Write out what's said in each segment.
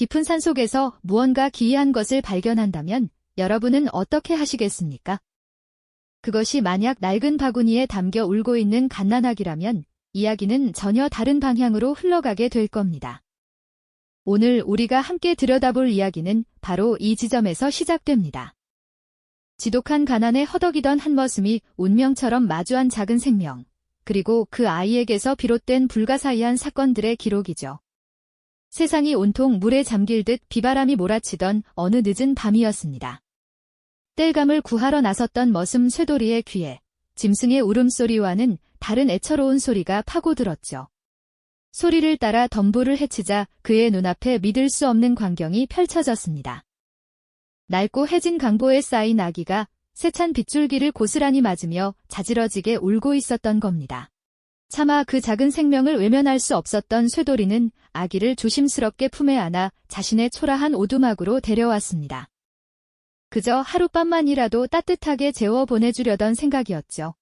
깊은 산속에서 무언가 기이한 것을 발견한다면 여러분은 어떻게 하시겠습니까? 그것이 만약 낡은 바구니에 담겨 울고 있는 갓난아기라면 이야기는 전혀 다른 방향으로 흘러가게 될 겁니다. 오늘 우리가 함께 들여다볼 이야기는 바로 이 지점에서 시작됩니다. 지독한 가난에 허덕이던 한 머슴이 운명처럼 마주한 작은 생명, 그리고 그 아이에게서 비롯된 불가사의한 사건들의 기록이죠. 세상이 온통 물에 잠길 듯 비바람이 몰아치던 어느 늦은 밤이었습니다. 땔감을 구하러 나섰던 머슴 쇠돌이의 귀에 짐승의 울음소리와는 다른 애처로운 소리가 파고들었죠. 소리를 따라 덤불을 헤치자 그의 눈앞에 믿을 수 없는 광경이 펼쳐졌습니다. 낡고 해진 강보에 쌓인 아기가 세찬 빗줄기를 고스란히 맞으며 자지러지게 울고 있었던 겁니다. 차마 그 작은 생명을 외면할 수 없었던 쇠돌이는 아기를 조심스럽게 품에 안아 자신의 초라한 오두막으로 데려왔습니다. 그저 하룻밤만이라도 따뜻하게 재워 보내주려던 생각이었죠.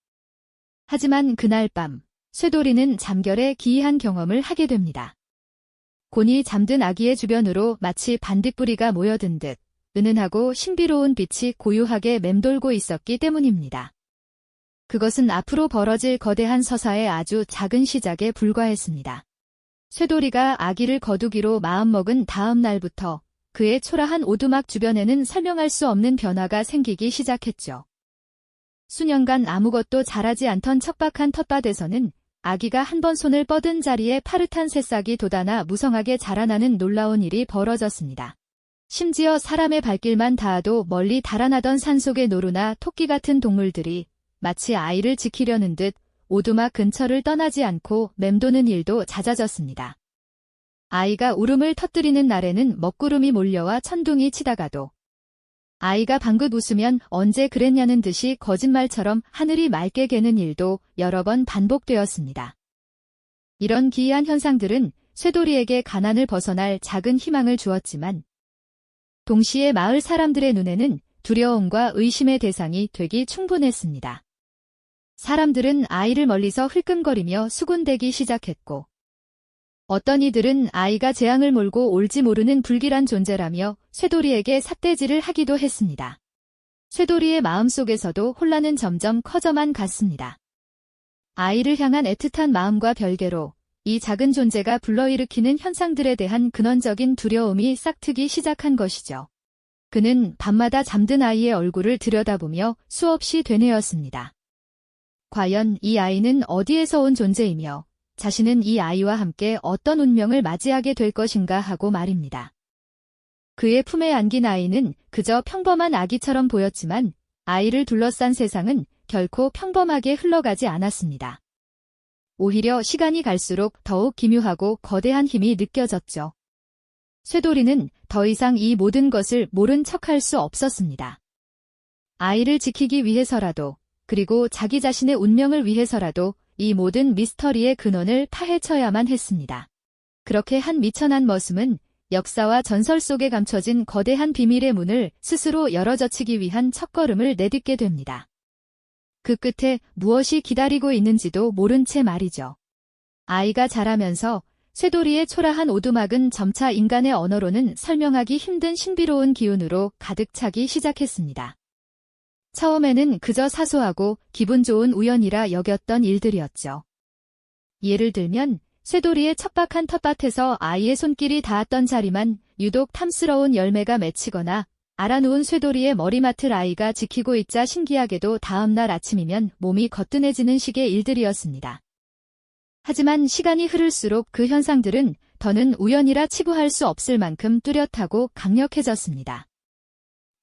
하지만 그날 밤, 쇠돌이는 잠결에 기이한 경험을 하게 됩니다. 곤히 잠든 아기의 주변으로 마치 반딧불이가 모여든 듯 은은하고 신비로운 빛이 고요하게 맴돌고 있었기 때문입니다. 그것은 앞으로 벌어질 거대한 서사의 아주 작은 시작에 불과했습니다. 쇠돌이가 아기를 거두기로 마음먹은 다음 날부터 그의 초라한 오두막 주변에는 설명할 수 없는 변화가 생기기 시작했죠. 수년간 아무것도 자라지 않던 척박한 텃밭에서는 아기가 한 번 손을 뻗은 자리에 파릇한 새싹이 돋아나 무성하게 자라나는 놀라운 일이 벌어졌습니다. 심지어 사람의 발길만 닿아도 멀리 달아나던 산속의 노루나 토끼 같은 동물들이 마치 아이를 지키려는 듯 오두막 근처를 떠나지 않고 맴도는 일도 잦아졌습니다. 아이가 울음을 터뜨리는 날에는 먹구름이 몰려와 천둥이 치다가도 아이가 방긋 웃으면 언제 그랬냐는 듯이 거짓말처럼 하늘이 맑게 개는 일도 여러 번 반복되었습니다. 이런 기이한 현상들은 쇠돌이에게 가난을 벗어날 작은 희망을 주었지만 동시에 마을 사람들의 눈에는 두려움과 의심의 대상이 되기 충분했습니다. 사람들은 아이를 멀리서 흘끔거리며 수군대기 시작했고 어떤 이들은 아이가 재앙을 몰고 올지 모르는 불길한 존재라며 쇠돌이에게 삿대질을 하기도 했습니다. 쇠돌이의 마음속에서도 혼란은 점점 커져만 갔습니다. 아이를 향한 애틋한 마음과 별개로 이 작은 존재가 불러일으키는 현상들에 대한 근원적인 두려움이 싹트기 시작한 것이죠. 그는 밤마다 잠든 아이의 얼굴을 들여다보며 수없이 되뇌었습니다. 과연 이 아이는 어디에서 온 존재이며 자신은 이 아이와 함께 어떤 운명을 맞이하게 될 것인가 하고 말입니다. 그의 품에 안긴 아이는 그저 평범한 아기처럼 보였지만 아이를 둘러싼 세상은 결코 평범하게 흘러가지 않았습니다. 오히려 시간이 갈수록 더욱 기묘하고 거대한 힘이 느껴졌죠. 쇠돌이는 더 이상 이 모든 것을 모른 척할 수 없었습니다. 아이를 지키기 위해서라도 그리고 자기 자신의 운명을 위해서라도 이 모든 미스터리의 근원을 파헤쳐야만 했습니다. 그렇게 한 미천한 머슴은 역사와 전설 속에 감춰진 거대한 비밀의 문을 스스로 열어젖히기 위한 첫걸음을 내딛게 됩니다. 그 끝에 무엇이 기다리고 있는지도 모른 채 말이죠. 아이가 자라면서 쇠돌이의 초라한 오두막은 점차 인간의 언어로는 설명하기 힘든 신비로운 기운으로 가득 차기 시작했습니다. 처음에는 그저 사소하고 기분 좋은 우연이라 여겼던 일들이었죠. 예를 들면 쇠돌이의 척박한 텃밭에서 아이의 손길이 닿았던 자리만 유독 탐스러운 열매가 맺히거나 알아누운 쇠돌이의 머리맡을 아이가 지키고 있자 신기하게도 다음날 아침이면 몸이 거뜬해지는 식의 일들이었습니다. 하지만 시간이 흐를수록 그 현상들은 더는 우연이라 치부할 수 없을 만큼 뚜렷하고 강력해졌습니다.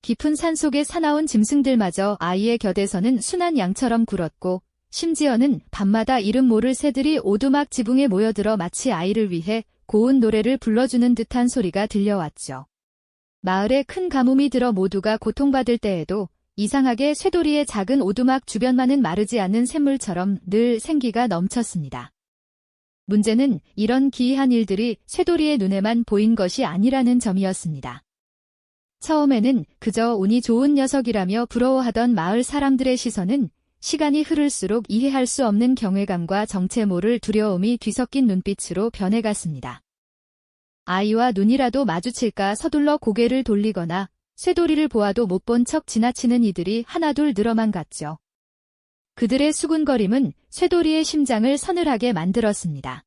깊은 산속의 사나운 짐승들마저 아이의 곁에서는 순한 양처럼 굴었고 심지어는 밤마다 이름 모를 새들이 오두막 지붕에 모여들어 마치 아이를 위해 고운 노래를 불러주는 듯한 소리가 들려왔죠. 마을에 큰 가뭄이 들어 모두가 고통받을 때에도 이상하게 쇠돌이의 작은 오두막 주변만은 마르지 않는 샘물처럼 늘 생기가 넘쳤습니다. 문제는 이런 기이한 일들이 쇠돌이의 눈에만 보인 것이 아니라는 점이었습니다. 처음에는 그저 운이 좋은 녀석이라며 부러워하던 마을 사람들의 시선은 시간이 흐를수록 이해할 수 없는 경외감과 정체 모를 두려움이 뒤섞인 눈빛으로 변해갔습니다. 아이와 눈이라도 마주칠까 서둘러 고개를 돌리거나 쇠돌이를 보아도 못 본 척 지나치는 이들이 하나둘 늘어만 갔죠. 그들의 수군거림은 쇠돌이의 심장을 서늘하게 만들었습니다.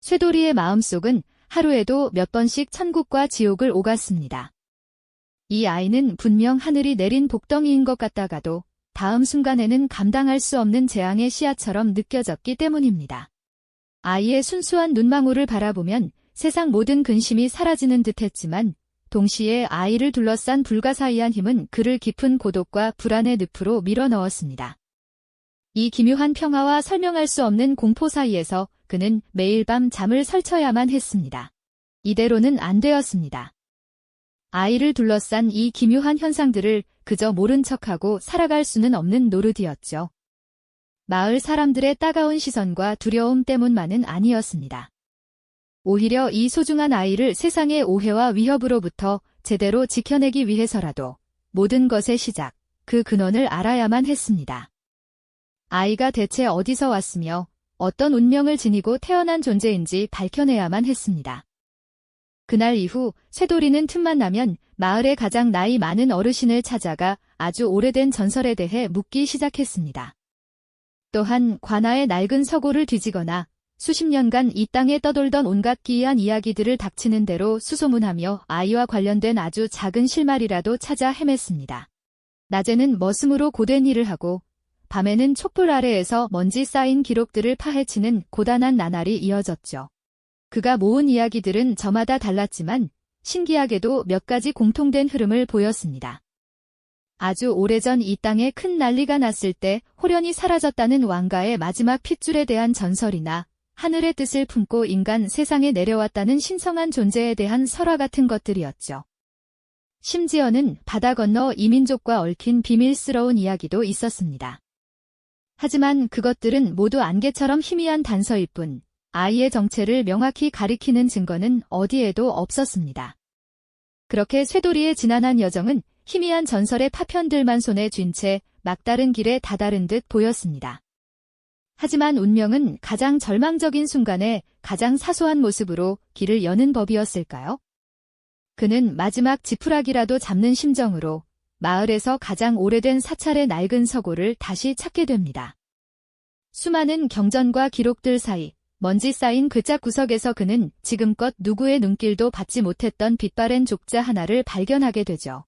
쇠돌이의 마음속은 하루에도 몇 번씩 천국과 지옥을 오갔습니다. 이 아이는 분명 하늘이 내린 복덩이인 것 같다가도 다음 순간에는 감당할 수 없는 재앙의 씨앗처럼 느껴졌기 때문입니다. 아이의 순수한 눈망울을 바라보면 세상 모든 근심이 사라지는 듯했지만 동시에 아이를 둘러싼 불가사의한 힘은 그를 깊은 고독과 불안의 늪으로 밀어넣었습니다. 이 기묘한 평화와 설명할 수 없는 공포 사이에서 그는 매일 밤 잠을 설쳐야만 했습니다. 이대로는 안 되었습니다. 아이를 둘러싼 이 기묘한 현상들을 그저 모른 척하고 살아갈 수는 없는 노릇이었죠. 마을 사람들의 따가운 시선과 두려움 때문만은 아니었습니다. 오히려 이 소중한 아이를 세상의 오해와 위협으로부터 제대로 지켜내기 위해서라도 모든 것의 시작, 그 근원을 알아야만 했습니다. 아이가 대체 어디서 왔으며 어떤 운명을 지니고 태어난 존재인지 밝혀내야만 했습니다. 그날 이후 쇠돌이는 틈만 나면 마을의 가장 나이 많은 어르신을 찾아가 아주 오래된 전설에 대해 묻기 시작했습니다. 또한 관아의 낡은 서고를 뒤지거나 수십 년간 이 땅에 떠돌던 온갖 기이한 이야기들을 닥치는 대로 수소문하며 아이와 관련된 아주 작은 실마리라도 찾아 헤맸습니다. 낮에는 머슴으로 고된 일을 하고 밤에는 촛불 아래에서 먼지 쌓인 기록들을 파헤치는 고단한 나날이 이어졌죠. 그가 모은 이야기들은 저마다 달랐지만 신기하게도 몇 가지 공통된 흐름을 보였습니다. 아주 오래전 이 땅에 큰 난리가 났을 때 호련히 사라졌다는 왕가의 마지막 핏줄에 대한 전설이나 하늘의 뜻을 품고 인간 세상에 내려왔다는 신성한 존재에 대한 설화 같은 것들이었죠. 심지어는 바다 건너 이민족과 얽힌 비밀스러운 이야기도 있었습니다. 하지만 그것들은 모두 안개처럼 희미한 단서일 뿐 아이의 정체를 명확히 가리키는 증거는 어디에도 없었습니다. 그렇게 쇠돌이의 지난한 여정은 희미한 전설의 파편들만 손에 쥔 채 막다른 길에 다다른 듯 보였습니다. 하지만 운명은 가장 절망적인 순간에 가장 사소한 모습으로 길을 여는 법이었을까요? 그는 마지막 지푸라기라도 잡는 심정으로 마을에서 가장 오래된 사찰의 낡은 서고를 다시 찾게 됩니다. 수많은 경전과 기록들 사이 먼지 쌓인 글자 구석에서 그는 지금껏 누구의 눈길도 받지 못했던 빛바랜 족자 하나를 발견하게 되죠.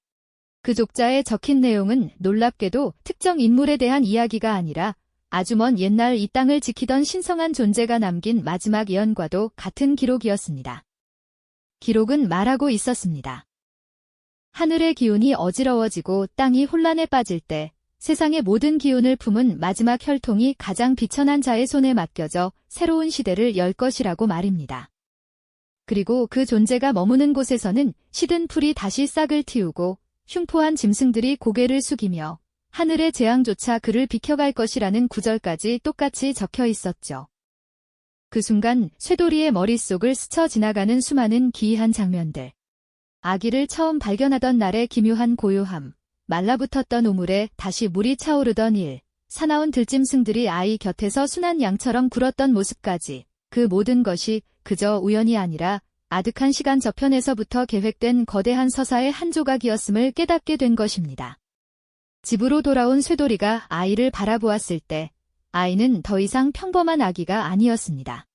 그 족자에 적힌 내용은 놀랍게도 특정 인물에 대한 이야기가 아니라 아주 먼 옛날 이 땅을 지키던 신성한 존재가 남긴 마지막 예언과도 같은 기록이었습니다. 기록은 말하고 있었습니다. 하늘의 기운이 어지러워지고 땅이 혼란에 빠질 때 세상의 모든 기운을 품은 마지막 혈통이 가장 비천한 자의 손에 맡겨져 새로운 시대를 열 것이라고 말입니다. 그리고 그 존재가 머무는 곳에서는 시든 풀이 다시 싹을 틔우고 흉포한 짐승들이 고개를 숙이며 하늘의 재앙조차 그를 비켜갈 것이라는 구절까지 똑같이 적혀 있었죠. 그 순간 쇠돌이의 머릿속을 스쳐 지나가는 수많은 기이한 장면들. 아기를 처음 발견하던 날의 기묘한 고요함, 말라붙었던 우물에 다시 물이 차오르던 일, 사나운 들짐승들이 아이 곁에서 순한 양처럼 굴었던 모습까지 그 모든 것이 그저 우연이 아니라 아득한 시간 저편에서부터 계획된 거대한 서사의 한 조각이었음을 깨닫게 된 것입니다. 집으로 돌아온 쇠돌이가 아이를 바라보았을 때 아이는 더 이상 평범한 아기가 아니었습니다.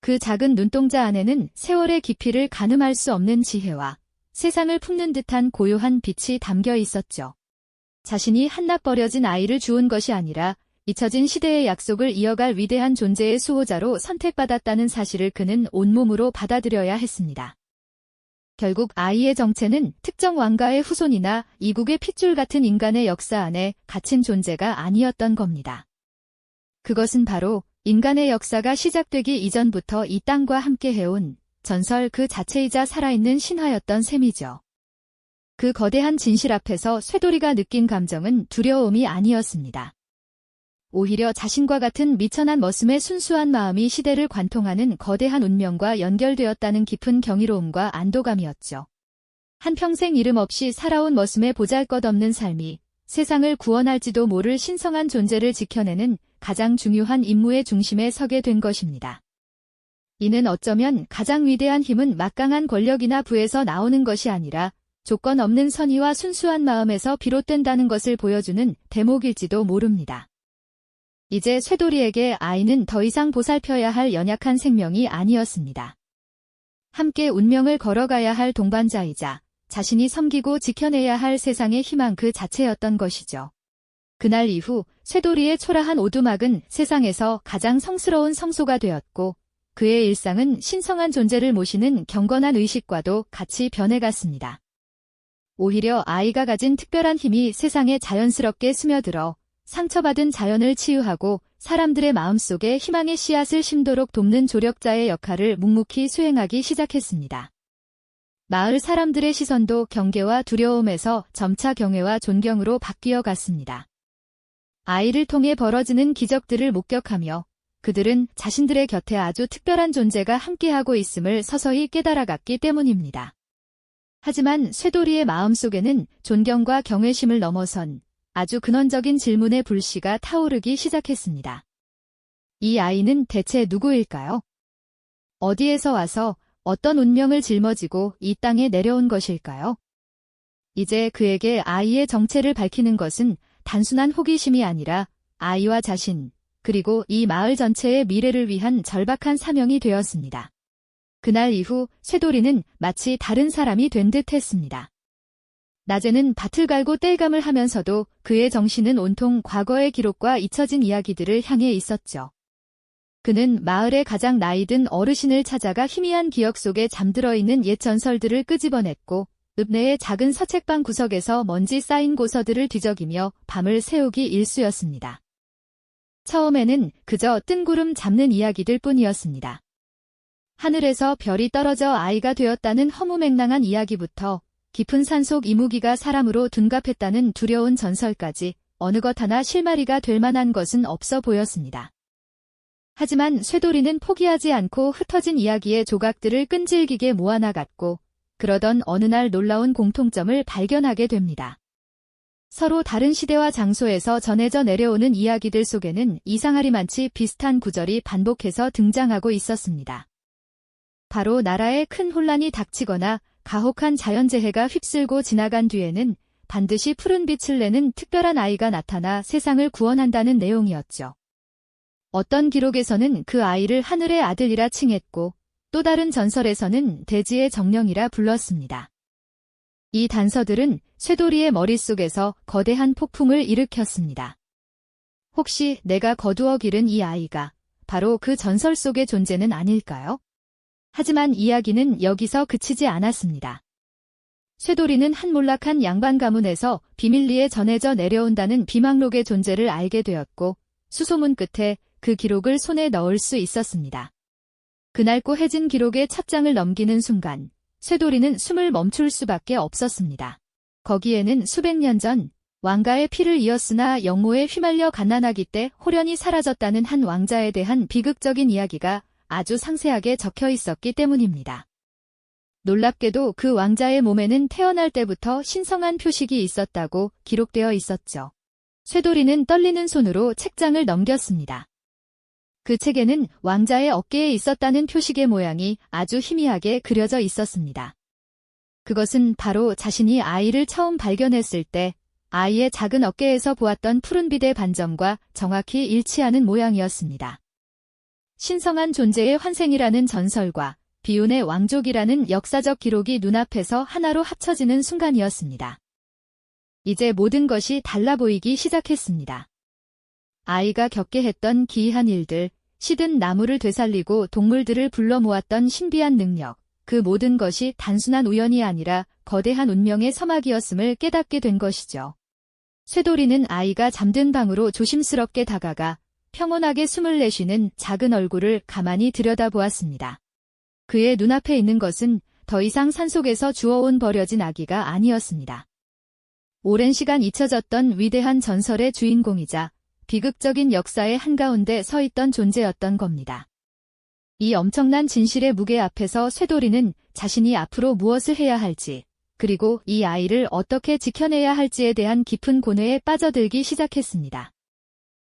그 작은 눈동자 안에는 세월의 깊이를 가늠할 수 없는 지혜와 세상을 품는 듯한 고요한 빛이 담겨 있었죠. 자신이 한낱 버려진 아이를 주운 것이 아니라 잊혀진 시대의 약속을 이어갈 위대한 존재의 수호자로 선택받았다는 사실을 그는 온몸으로 받아들여야 했습니다. 결국 아이의 정체는 특정 왕가의 후손이나 이국의 핏줄 같은 인간의 역사 안에 갇힌 존재가 아니었던 겁니다. 그것은 바로 인간의 역사가 시작되기 이전부터 이 땅과 함께 해온 전설 그 자체이자 살아있는 신화였던 셈이죠. 그 거대한 진실 앞에서 쇠돌이가 느낀 감정은 두려움이 아니었습니다. 오히려 자신과 같은 미천한 머슴의 순수한 마음이 시대를 관통하는 거대한 운명과 연결되었다는 깊은 경이로움과 안도감이었죠. 한평생 이름 없이 살아온 머슴의 보잘것없는 삶이 세상을 구원할지도 모를 신성한 존재를 지켜내는 가장 중요한 임무의 중심에 서게 된 것입니다. 이는 어쩌면 가장 위대한 힘은 막강한 권력이나 부에서 나오는 것이 아니라 조건 없는 선의와 순수한 마음에서 비롯된다는 것을 보여주는 대목일지도 모릅니다. 이제 쇠돌이에게 아이는 더 이상 보살펴야 할 연약한 생명이 아니었습니다. 함께 운명을 걸어가야 할 동반자이자 자신이 섬기고 지켜내야 할 세상의 희망 그 자체였던 것이죠. 그날 이후 쇠돌이의 초라한 오두막은 세상에서 가장 성스러운 성소가 되었고 그의 일상은 신성한 존재를 모시는 경건한 의식과도 같이 변해갔습니다. 오히려 아이가 가진 특별한 힘이 세상에 자연스럽게 스며들어 상처받은 자연을 치유하고 사람들의 마음속에 희망의 씨앗을 심도록 돕는 조력자의 역할을 묵묵히 수행하기 시작했습니다. 마을 사람들의 시선도 경계와 두려움에서 점차 경외와 존경으로 바뀌어 갔습니다. 아이를 통해 벌어지는 기적들을 목격하며 그들은 자신들의 곁에 아주 특별한 존재가 함께하고 있음을 서서히 깨달아갔기 때문입니다. 하지만 쇠돌이의 마음속에는 존경과 경외심을 넘어선 아주 근원적인 질문의 불씨가 타오르기 시작했습니다. 이 아이는 대체 누구일까요? 어디에서 와서 어떤 운명을 짊어지고 이 땅에 내려온 것일까요? 이제 그에게 아이의 정체를 밝히는 것은 단순한 호기심이 아니라 아이와 자신, 그리고 이 마을 전체의 미래를 위한 절박한 사명이 되었습니다. 그날 이후 쇠돌이는 마치 다른 사람이 된 듯 했습니다. 낮에는 밭을 갈고 땔감을 하면서도 그의 정신은 온통 과거의 기록과 잊혀진 이야기들을 향해 있었죠. 그는 마을의 가장 나이든 어르신을 찾아가 희미한 기억 속에 잠들어 있는 옛 전설들을 끄집어냈고 읍내의 작은 서책방 구석에서 먼지 쌓인 고서들을 뒤적이며 밤을 새우기 일쑤였습니다. 처음에는 그저 뜬구름 잡는 이야기들 뿐이었습니다. 하늘에서 별이 떨어져 아이가 되었다는 허무맹랑한 이야기부터 깊은 산속 이무기가 사람으로 둔갑했다는 두려운 전설까지 어느 것 하나 실마리가 될 만한 것은 없어 보였습니다. 하지만 쇠돌이는 포기하지 않고 흩어진 이야기의 조각들을 끈질기게 모아나갔고 그러던 어느 날 놀라운 공통점을 발견하게 됩니다. 서로 다른 시대와 장소에서 전해져 내려오는 이야기들 속에는 이상하리만치 비슷한 구절이 반복해서 등장하고 있었습니다. 바로 나라에 큰 혼란이 닥치거나 가혹한 자연재해가 휩쓸고 지나간 뒤에는 반드시 푸른 빛을 내는 특별한 아이가 나타나 세상을 구원한다는 내용이었죠. 어떤 기록에서는 그 아이를 하늘의 아들이라 칭했고 또 다른 전설에서는 대지의 정령이라 불렀습니다. 이 단서들은 쇠돌이의 머릿속에서 거대한 폭풍을 일으켰습니다. 혹시 내가 거두어 기른 이 아이가 바로 그 전설 속의 존재는 아닐까요? 하지만 이야기는 여기서 그치지 않았습니다. 쇠돌이는 한 몰락한 양반 가문에서 비밀리에 전해져 내려온다는 비망록의 존재를 알게 되었고 수소문 끝에 그 기록을 손에 넣을 수 있었습니다. 그낡고 해진 기록의 첫 장을 넘기는 순간 쇠돌이는 숨을 멈출 수밖에 없었습니다. 거기에는 수백 년 전 왕가의 피를 이었으나 영모에 휘말려 갓난아기 때 홀연히 사라졌다는 한 왕자에 대한 비극적인 이야기가 아주 상세하게 적혀 있었기 때문입니다. 놀랍게도 그 왕자의 몸에는 태어날 때부터 신성한 표식이 있었다고 기록되어 있었죠. 쇠돌이는 떨리는 손으로 책장을 넘겼습니다. 그 책에는 왕자의 어깨에 있었다는 표식의 모양이 아주 희미하게 그려져 있었습니다. 그것은 바로 자신이 아이를 처음 발견했을 때 아이의 작은 어깨에서 보았던 푸른빛의 반점과 정확히 일치하는 모양이었습니다. 신성한 존재의 환생이라는 전설과 비운의 왕족이라는 역사적 기록이 눈앞에서 하나로 합쳐지는 순간이었습니다. 이제 모든 것이 달라 보이기 시작했습니다. 아이가 겪게 했던 기이한 일들, 시든 나무를 되살리고 동물들을 불러 모았던 신비한 능력, 그 모든 것이 단순한 우연이 아니라 거대한 운명의 서막이었음을 깨닫게 된 것이죠. 쇠돌이는 아이가 잠든 방으로 조심스럽게 다가가 평온하게 숨을 내쉬는 작은 얼굴을 가만히 들여다보았습니다. 그의 눈앞에 있는 것은 더 이상 산속에서 주워온 버려진 아기가 아니었습니다. 오랜 시간 잊혀졌던 위대한 전설의 주인공이자 비극적인 역사의 한가운데 서 있던 존재였던 겁니다. 이 엄청난 진실의 무게 앞에서 쇠돌이는 자신이 앞으로 무엇을 해야 할지, 그리고 이 아이를 어떻게 지켜내야 할지에 대한 깊은 고뇌에 빠져들기 시작했습니다.